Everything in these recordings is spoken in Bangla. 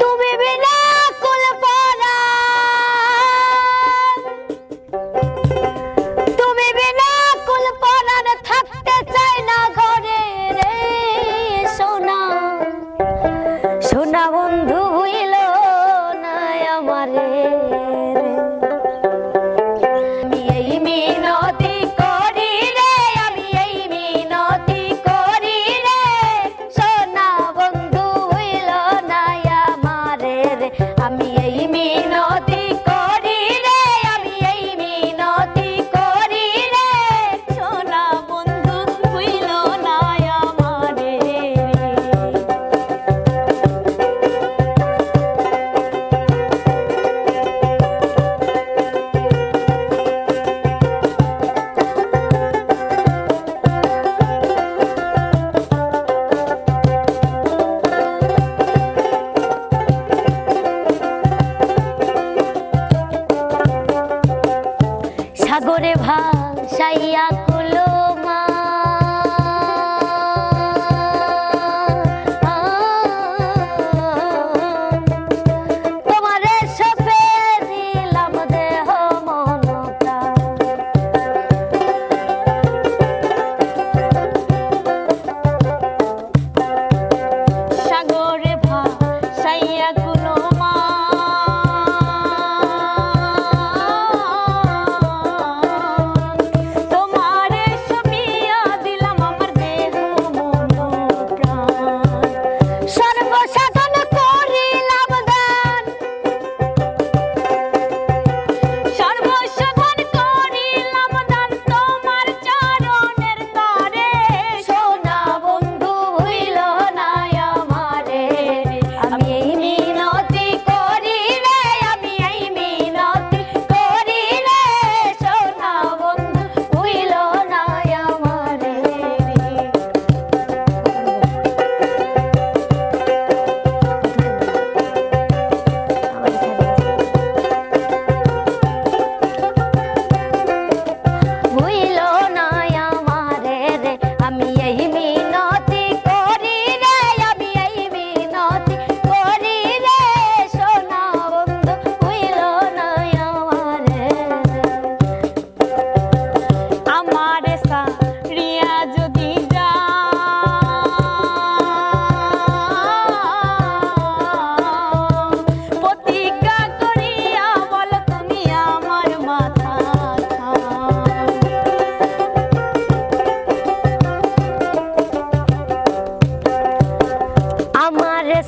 তুমি বিনা কুল পরাণ, তুমি বিনা কুল পরাণ থাকতে চাই না ঘরে রে সোনা, সোনা বন্ধু হইল না আমারে রে। আমি এই মিনতি করি রে, আমি এই মিনতি করি রে, সোনা বন্ধু হইল না আমারে রে। আমি এই মিনতি করি রে, আমি এই মিনতি করি রে, সোনা বন্ধু হইল না আমারে রে। সাগরে ভাসাইয়া কুলমা তোমারে সপে দিলাম দেহ মনটা, সাগরে ভাসাইয়া কুলমা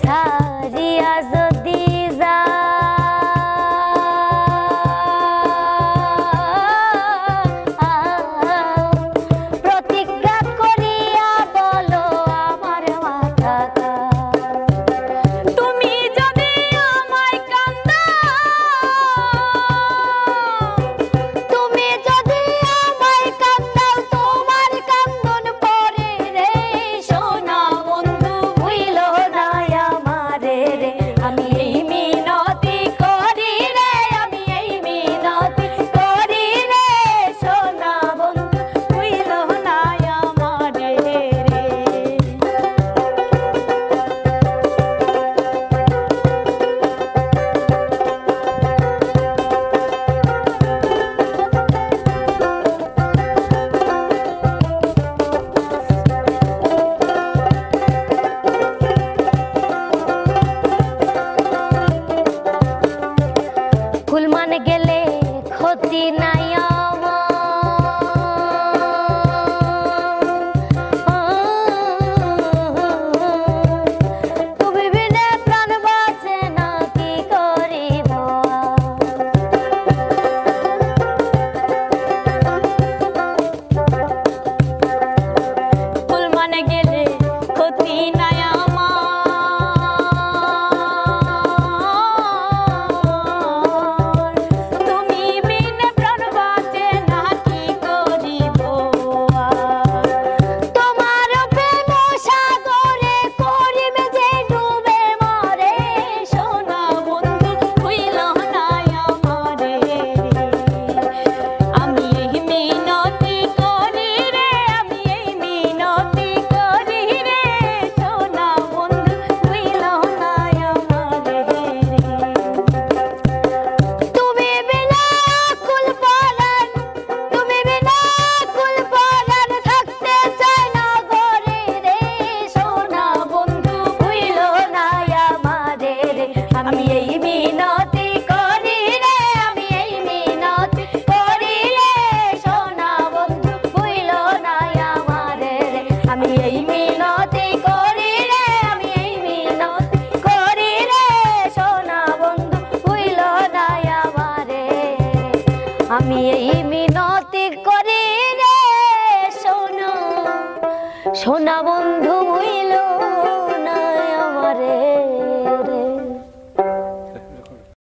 সারিয়া যদি যা প্রতিজ্ঞা করিয়া বলো আমার মাথা, তুমি যদি আমায় কান্দাও, তুমি যদি আমায় কান্দাও, তোমার কান্দন পরে রে সোনা বন্ধু হইল না আমারে রে। আমি আমি এই মিনতি করি রে সোনা সোনা বন্ধু হইল